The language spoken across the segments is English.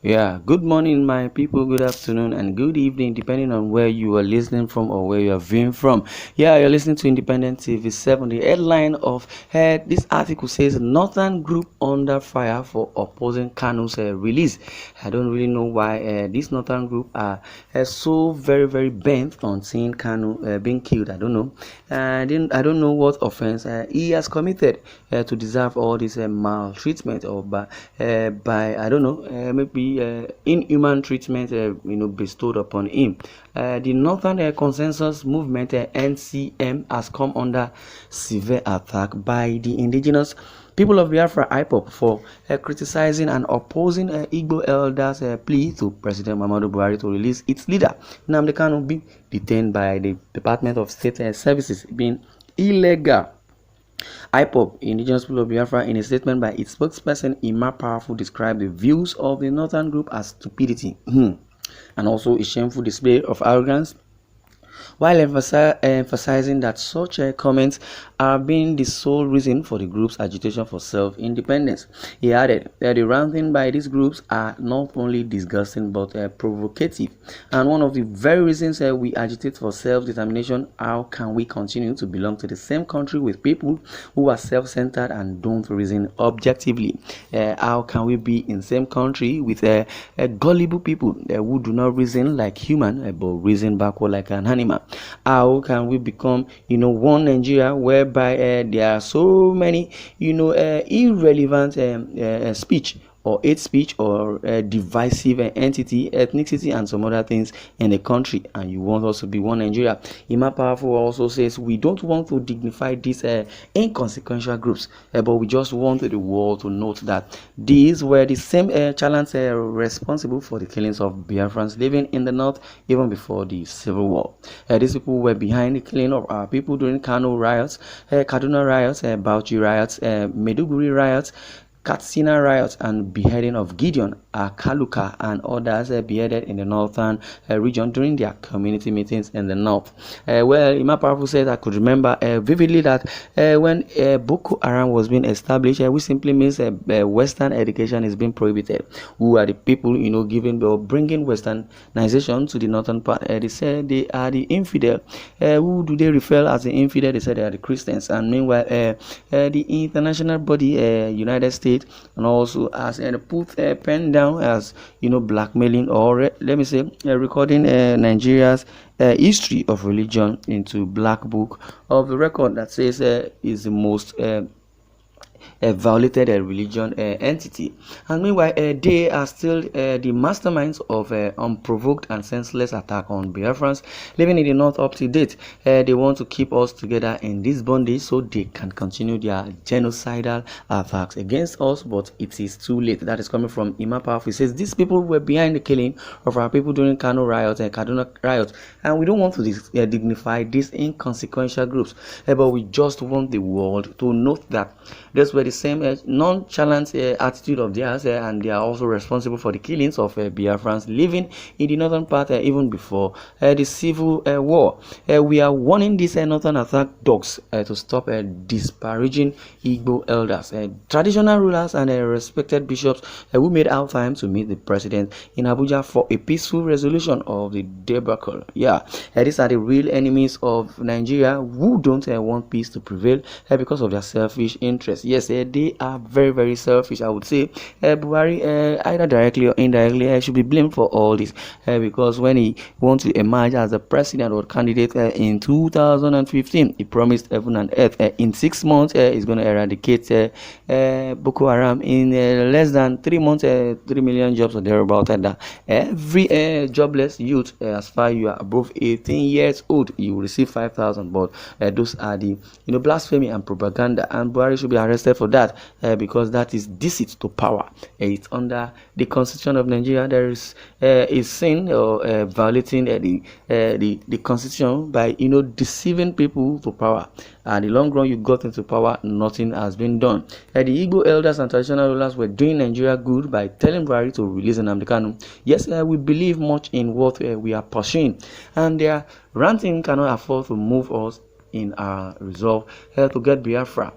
Yeah, good morning, my people. Good afternoon and good evening, depending on where you are listening from or where you are viewing from. Yeah, you're listening to Independent TV 7. The headline of this article says Northern Group under fire for opposing Kanu's release. I don't really know why this Northern Group are so very bent on seeing Kanu being killed. I don't know. I don't know what offense he has committed to deserve all this maltreatment or by I don't know maybe inhuman treatment bestowed upon him. The Northern Consensus Movement (NCM) has come under severe attack by the indigenous people of Biafra IPOP for criticizing and opposing Igbo elders' plea to President Muhammadu Buhari to release its leader. Nnamdi KANU being detained by the Department of State Services being illegal. IPOP, Indigenous People of Biafra, in a statement by its spokesperson Ima Powerful, described the views of the Northern Group as stupidity and also a shameful display of arrogance, while emphasizing that such comments are being the sole reason for the group's agitation for self-independence. He added that the ranting by these groups are not only disgusting but provocative, and one of the very reasons we agitate for self-determination. How can we continue to belong to the same country with people who are self-centered and don't reason objectively? How can we be in the same country with gullible people who do not reason like human but reason backward like an animal? How can we become one Nigeria whereby there are so many irrelevant speech or hate speech or divisive entity, ethnicity, and some other things in the country, and you want us to be one Nigeria? Ima Powerful also says we don't want to dignify these inconsequential groups, but we just want the world to note that these were the same challenges responsible for the killings of Biafrans living in the north even before the civil war. These people were behind the killing of our people during Kano riots, Kaduna riots, Bauchi riots, Meduguri riots, Katsina riots, and beheading of Gideon Akaluka and others beheaded in the northern region during their community meetings in the north. Well, Ima Powerful says I could remember vividly that when Boko Haram was being established, which simply means Western education is being prohibited. Who are the people giving or bringing Westernization to the northern part? They said they are the infidel. Who do they refer as the infidel? They said they are the Christians. And meanwhile, the international body, United States, and also as put a pen down as blackmailing, or let me say recording Nigeria's history of religion into black book of the record that says is the most violated religion entity. And meanwhile, they are still the masterminds of unprovoked and senseless attack on Biafrans living in the north up to date. They want to keep us together in this bondage so they can continue their genocidal attacks against us, but it is too late. That is coming from Ima Powerful. He says these people were behind the killing of our people during Kano riots and Kaduna riots, and we don't want to dignify these inconsequential groups, but we just want the world to note that those were the same nonchalant attitude of theirs, and they are also responsible for the killings of Biafrans living in the northern part even before the civil war. We are warning these northern attack dogs to stop disparaging Igbo elders, traditional rulers, and respected bishops who made out time to meet the president in Abuja for a peaceful resolution of the debacle. Yeah, these are the real enemies of Nigeria who don't want peace to prevail because of their selfish interests. Yes, they are very selfish. I would say Buhari, either directly or indirectly, should be blamed for all this because when he wants to emerge as a president or candidate in 2015, he promised heaven and earth. In 6 months, he's going to eradicate Boko Haram. In less than 3 months, 3 million jobs or thereabout. Every jobless youth, as far as you are above 18 years old, you will receive 5,000. But those are the blasphemy and propaganda, and Buhari should be arrested for that because that is deceit to power. It's under the constitution of Nigeria. There is sin or violating the constitution by deceiving people to power. And in the long run, you got into power, nothing has been done. The Igbo elders and traditional rulers were doing Nigeria good by telling Buhari to release Nnamdi KANU. Yes, we believe much in what we are pursuing, and their ranting cannot afford to move us in our resolve to get Biafra.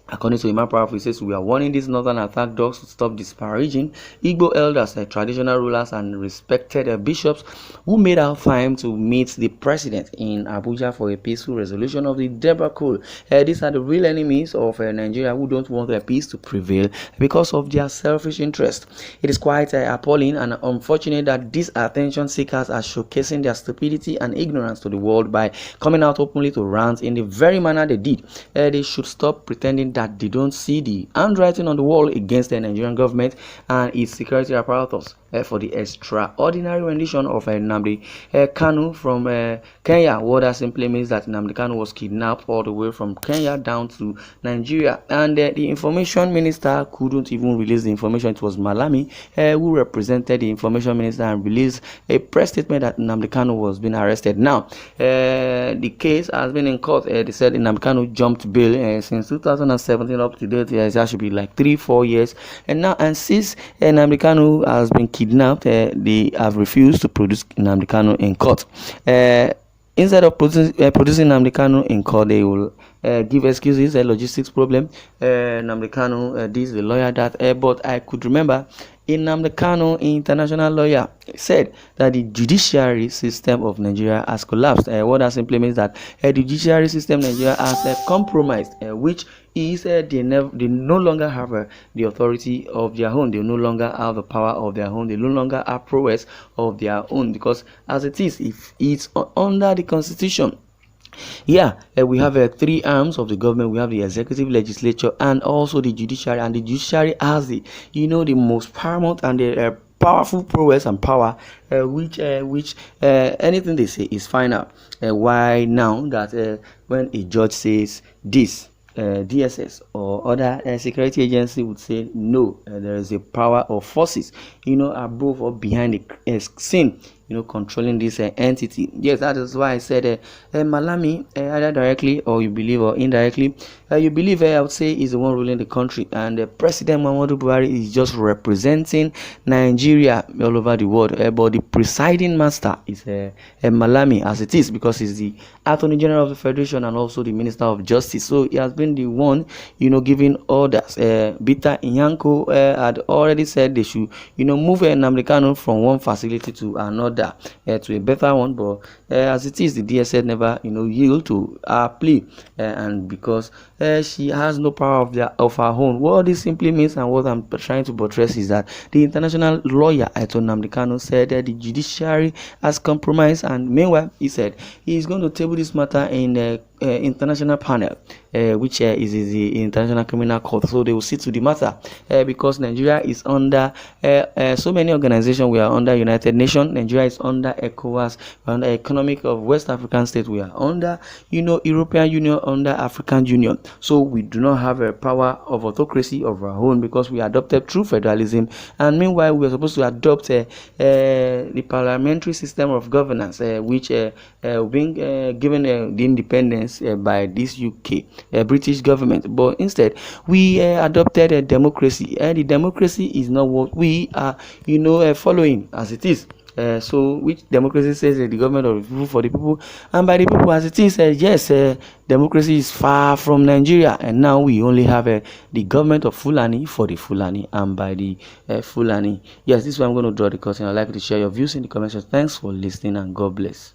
According to Imam Powerful, it says, we are warning these northern attack dogs to stop disparaging Igbo elders, traditional rulers, and respected bishops who made out time to meet the president in Abuja for a peaceful resolution of the debacle. These are the real enemies of Nigeria who don't want peace to prevail because of their selfish interest. It is quite appalling and unfortunate that these attention seekers are showcasing their stupidity and ignorance to the world by coming out openly to rant in the very manner they did. They should stop pretending that they don't see the handwriting on the wall against the Nigerian government and its security apparatus for the extraordinary rendition of Nnamdi KANU from Kenya. What that simply means that Nnamdi KANU was kidnapped all the way from Kenya down to Nigeria, and the information minister couldn't even release the information. It was Malami who represented the information minister and released a press statement that Nnamdi KANU was being arrested. Now, the case has been in court. They said Nnamdi KANU jumped bail since 2017 up to date. That should be like 3-4 years, and since Nnamdi KANU has been kidnapped, they have refused to produce Nnamdi KANU in court. Instead of producing Nnamdi KANU in court, they will give excuses, a logistics problem. Nnamdi KANU, this, the lawyer that. But I could remember Nnamdi KANU, international lawyer, said that the judiciary system of Nigeria has collapsed. What that simply means that the judiciary system in Nigeria has compromised, which is they no longer have the authority of their own. They no longer have the power of their own. They no longer have prowess of their own, because as it is, if it's under the constitution, we have 3 arms of the government. We have the executive, legislature, and also the judiciary. And the judiciary has the most paramount and the powerful prowess and power, which anything they say is final. Why now that when a judge says this, DSS or other security agency would say no, there is a power of forces above or behind the scene controlling this entity. Yes, that is why I said Malami, either directly or you believe or indirectly, you believe I would say is the one ruling the country, and President Muhammadu Buhari is just representing Nigeria all over the world. But the presiding master is Malami, as it is, because he's the Attorney General of the Federation and also the Minister of Justice. So he has been the one giving orders. Bita Inyanko had already said they should move Nnamdi KANU from one facility to another, to a better one, but as it is, the DSS never yield to our plea, and because she has no power of her own. What this simply means, and what I'm trying to buttress, is that the international lawyer Nnamdi KANU said that the judiciary has compromised, and meanwhile he said he is going to table this matter in the international panel, which is the International Criminal Court. So they will see to the matter, because Nigeria is under so many organizations. We are under United Nations. Nigeria is under ECOWAS. We are under Economic of West African States. We are under European Union, under African Union. So we do not have a power of autocracy of our own, because we adopted true federalism, and meanwhile we are supposed to adopt the parliamentary system of governance, which being given the independence by this British government. But instead we adopted a democracy, and the democracy is not what we are following as it is. So which democracy says the government of the people, for the people, and by the people, as it is. Yes, democracy is far from Nigeria, and now we only have the government of Fulani, for the Fulani, and by the Fulani. Yes, this is why I'm going to draw the curtain. I'd like you to share your views in the comment section. Thanks for listening, and God bless.